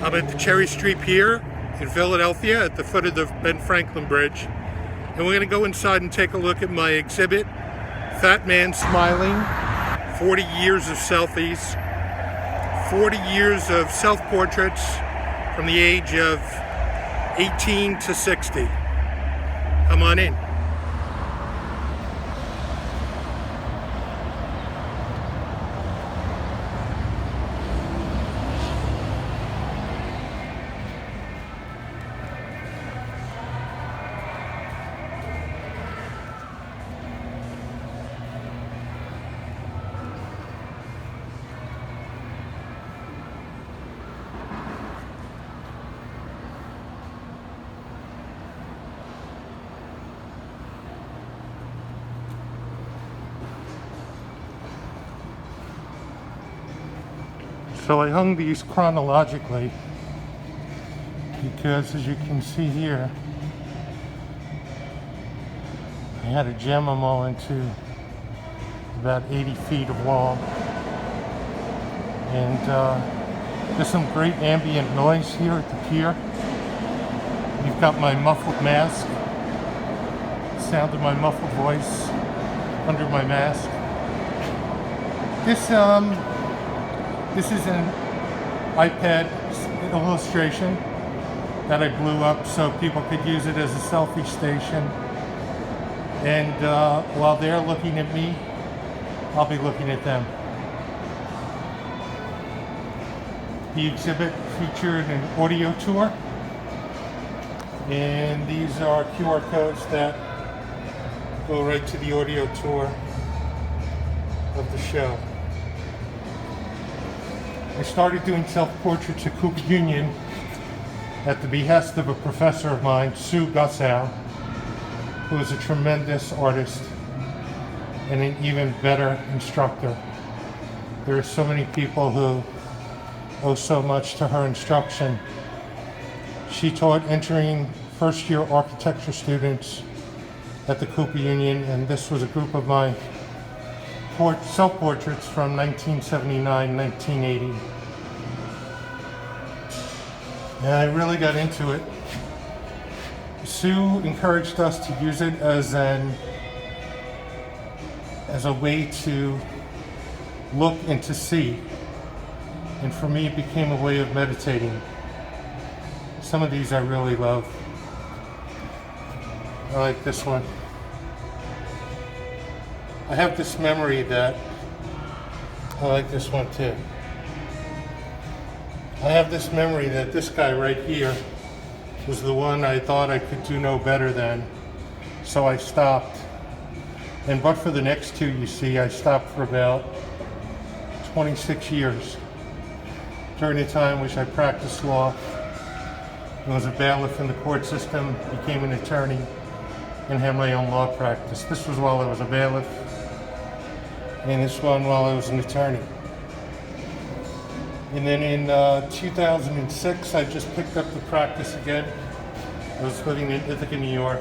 I'm at the Cherry Street Pier in Philadelphia at the foot of the Ben Franklin Bridge. And we're going to go inside and take a look at my exhibit, Fat Man Smiling, 40 years of selfies, 40 years of self-portraits from the age of 18 to 60. Come on in. So I hung these chronologically because, as you can see here, I had to jam them all into about 80 feet of wall. And there's some great ambient noise here at the pier. You've got my muffled mask, the sound of my muffled voice under my mask. This is an iPad illustration that I blew up so people could use it as a selfie station. And while they're looking at me, I'll be looking at them. The exhibit featured an audio tour, and these are QR codes that go right to the audio tour of the show. I started doing self-portraits at Cooper Union at the behest of a professor of mine, Sue Gussow, who is a tremendous artist and an even better instructor. There are so many people who owe so much to her instruction. She taught entering first-year architecture students at the Cooper Union, and this was a group of my self-portraits from 1979, 1980. And I really got into it. Sue encouraged us to use it as a way to look and to see. And for me, it became a way of meditating. Some of these I really love. I like this one. I have this memory that I like this one too. I have this memory that this guy right here was the one I thought I could do no better than, so I stopped. And but for the next two you see, I stopped for about 26 years. During the time which I practiced law, I was a bailiff in the court system, became an attorney, and had my own law practice. This was while I was a bailiff, and this one while I was an attorney. And then in 2006, I just picked up the practice again. I was living in Ithaca, New York.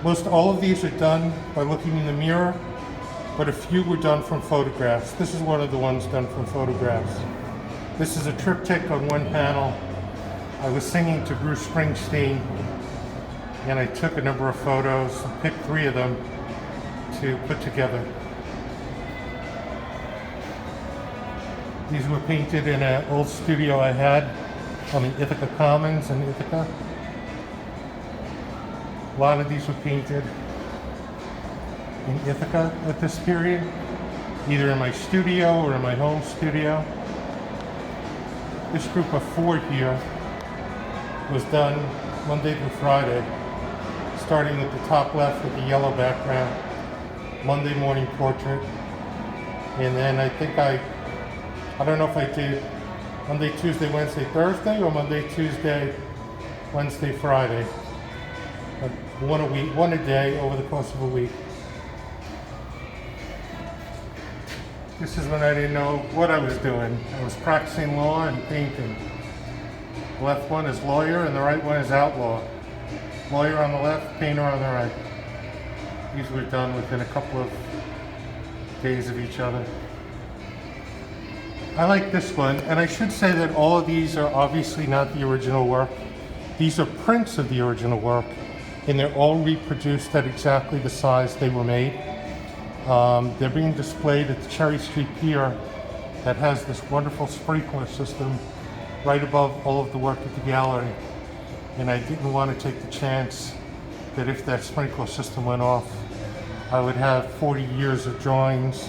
Most all of these are done by looking in the mirror, but a few were done from photographs. This is one of the ones done from photographs. This is a triptych on one panel. I was singing to Bruce Springsteen, and I took a number of photos and picked 3 of them to put together. These were painted in an old studio I had on the Ithaca Commons in Ithaca. A lot of these were painted in Ithaca at this period, either in my studio or in my home studio. This group of 4 here was done Monday through Friday, starting with the top left with the yellow background, Monday morning portrait, and then I don't know if I did Monday, Tuesday, Wednesday, Thursday, or Monday, Tuesday, Wednesday, Friday. One a week, one a day over the course of a week. This is when I didn't know what I was doing. I was practicing law and painting. The left one is lawyer and the right one is outlaw. Lawyer on the left, painter on the right. These were done within a couple of days of each other. I like this one, and I should say that all of these are obviously not the original work. These are prints of the original work, and they're all reproduced at exactly the size they were made. They're being displayed at the Cherry Street Pier that has this wonderful sprinkler system right above all of the work at the gallery. And I didn't want to take the chance that if that sprinkler system went off, I would have 40 years of drawings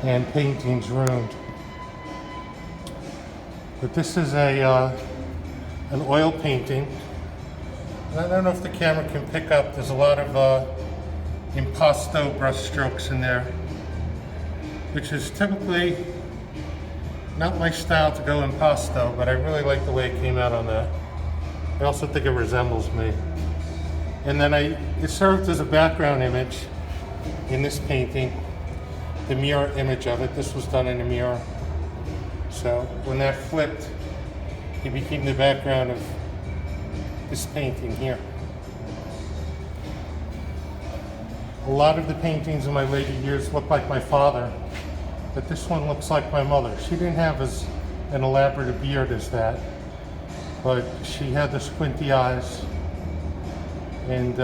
and paintings ruined. But this is an oil painting. And I don't know if the camera can pick up, there's a lot of impasto brush strokes in there, which is typically not my style to go impasto, but I really like the way it came out on that. I also think it resembles me. And then it served as a background image in this painting, the mirror image of it. This was done in a mirror. So when that flipped, it became the background of this painting here. A lot of the paintings in my later years look like my father, but this one looks like my mother. She didn't have as an elaborate a beard as that, but she had the squinty eyes and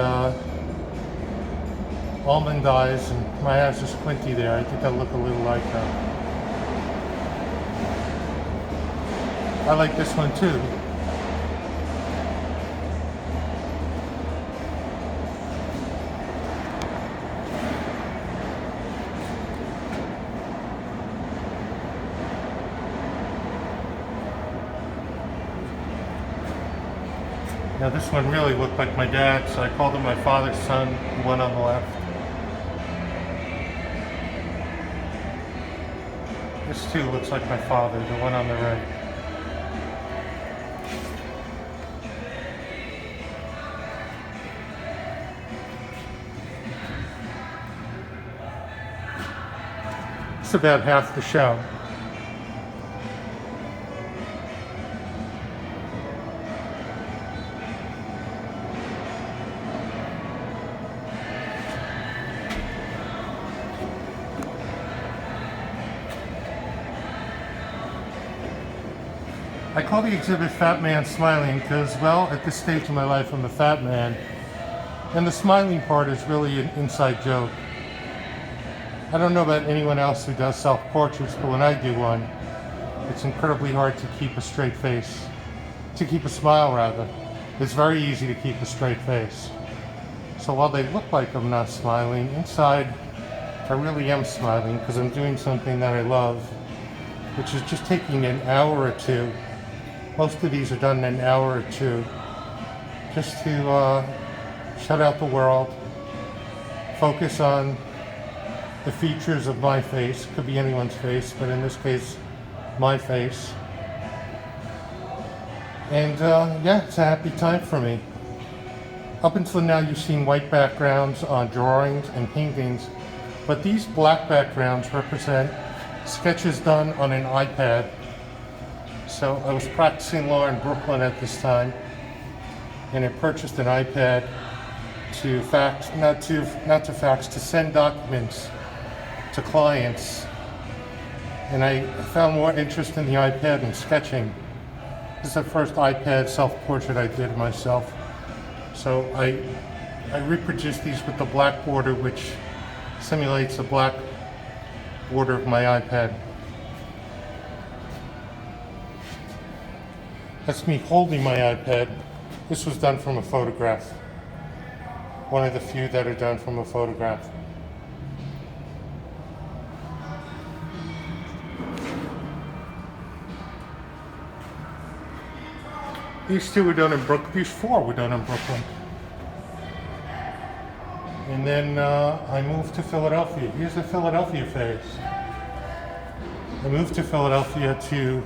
almond eyes, and my eyes are squinty there. I think I look a little like her. I like this one too. Now this one really looked like my dad, so I called him my father's son, the one on the left. This too looks like my father, the one on the right. It's about half the show. I call the exhibit Fat Man Smiling because, well, at this stage of my life, I'm a fat man. And the smiling part is really an inside joke. I don't know about anyone else who does self-portraits, but when I do one, it's incredibly hard to keep a straight face. To keep a smile, rather. It's very easy to keep a straight face. So while they look like I'm not smiling, inside I really am smiling because I'm doing something that I love, which is just taking an hour or two. Most of these are done in an hour or two, just to shut out the world, focus on the features of my face. Could be anyone's face, but in this case, my face. And yeah, it's a happy time for me. Up until now, you've seen white backgrounds on drawings and paintings, but these black backgrounds represent sketches done on an iPad. So I was practicing law in Brooklyn at this time, and I purchased an iPad to fax, not to fax, to send documents to clients. And I found more interest in the iPad than sketching. This is the first iPad self-portrait I did myself. So I reproduced these with the black border, which simulates the black border of my iPad. That's me holding my iPad. This was done from a photograph. One of the few that are done from a photograph. These two were done in Brooklyn. These four were done in Brooklyn. And then I moved to Philadelphia. Here's the Philadelphia phase. I moved to Philadelphia to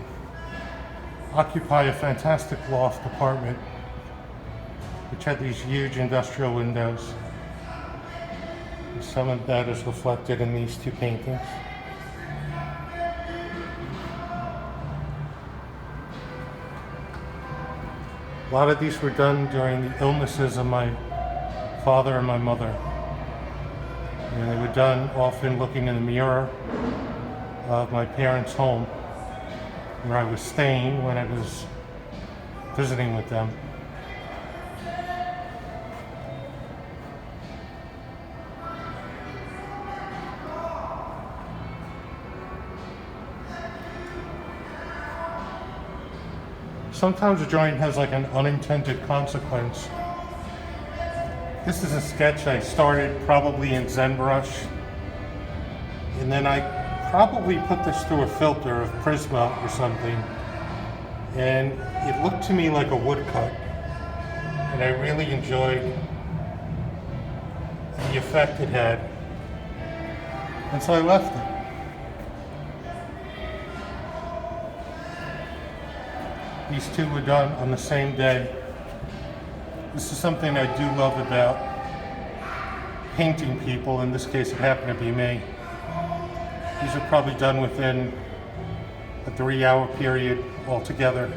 occupy a fantastic loft apartment, which had these huge industrial windows. And some of that is reflected in these two paintings. A lot of these were done during the illnesses of my father and my mother. And they were done often looking in the mirror of my parents' home. where I was staying when I was visiting with them. Sometimes a drawing has like an unintended consequence. This is a sketch I started probably in ZenBrush, and then I probably put this through a filter of Prisma or something, and it looked to me like a woodcut, and I really enjoyed the effect it had, and so I left it. These two were done on the same day. This is something I do love about painting people. In this case, it happened to be me. These are probably done within a 3-hour period altogether.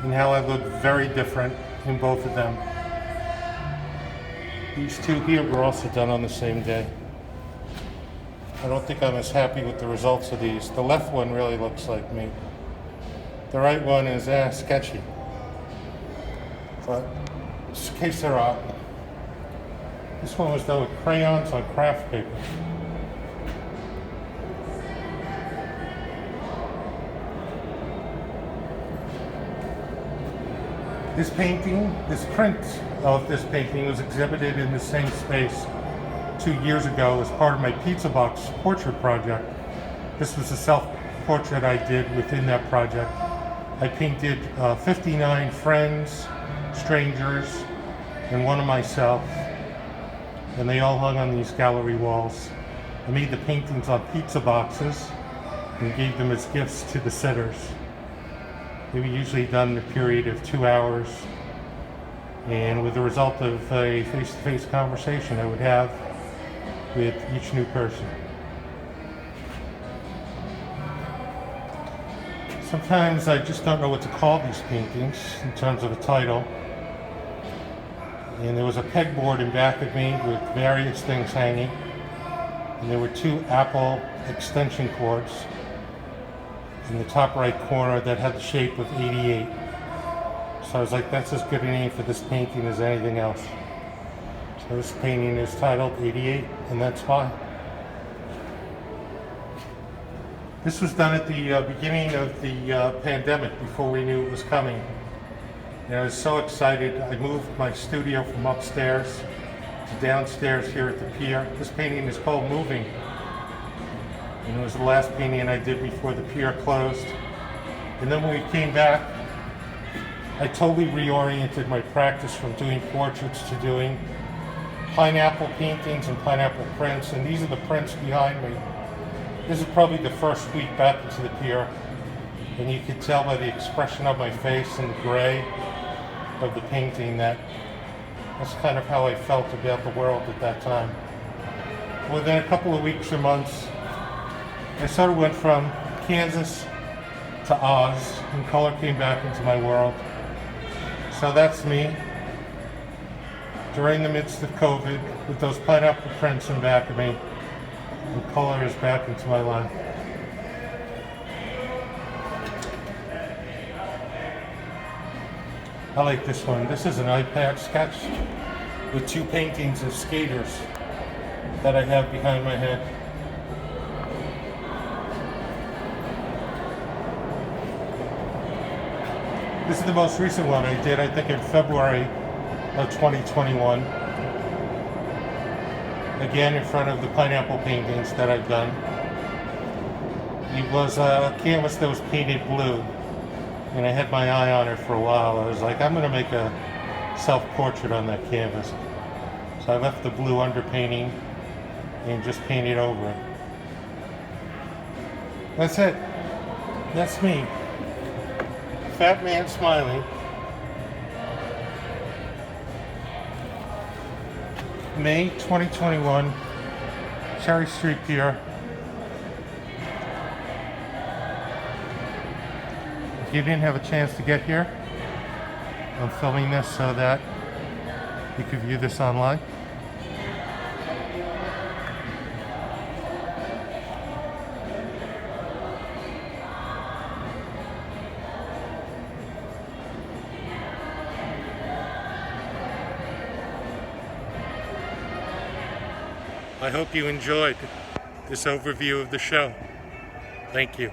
And how I look very different in both of them. These two here were also done on the same day. I don't think I'm as happy with the results of these. The left one really looks like me. The right one is sketchy. But que sera. This one was done with crayons on craft paper. This painting, this print of this painting was exhibited in the same space 2 years ago as part of my pizza box portrait project. This was a self-portrait I did within that project. I painted 59 friends, strangers, and one of myself, and they all hung on these gallery walls. I made the paintings on pizza boxes and gave them as gifts to the sitters. They were usually done in a period of 2 hours, and with the result of a face-to-face conversation I would have with each new person. Sometimes I just don't know what to call these paintings in terms of a title. And there was a pegboard in back of me with various things hanging. And there were 2 Apple extension cords in the top right corner that had the shape of 88. So I was like, that's as good a name for this painting as anything else. So this painting is titled 88, and that's why. This was done at the beginning of the pandemic, before we knew it was coming. And I was so excited. I moved my studio from upstairs to downstairs here at the pier. This painting is called Moving. And it was the last painting I did before the pier closed. And then when we came back, I totally reoriented my practice from doing portraits to doing pineapple paintings and pineapple prints. And these are the prints behind me. This is probably the first week back into the pier, and you could tell by the expression of my face and the gray of the painting that that's kind of how I felt about the world at that time. Within a couple of weeks or months, I sort of went from Kansas to Oz, and color came back into my world. So that's me during the midst of COVID with those pineapple prints in back of me. And color is back into my life. I like this one. This is an iPad sketch with 2 paintings of skaters that I have behind my head. This is the most recent one I did, I think in February of 2021. Again, in front of the pineapple paintings that I've done. It was a canvas that was painted blue, and I had my eye on it for a while. I was like, I'm going to make a self-portrait on that canvas. So I left the blue underpainting and just painted over it. That's it. That's me. Fat man smiling. May 2021, Cherry Street Pier. If you didn't have a chance to get here, I'm filming this so that you can view this online. I hope you enjoyed this overview of the show. Thank you.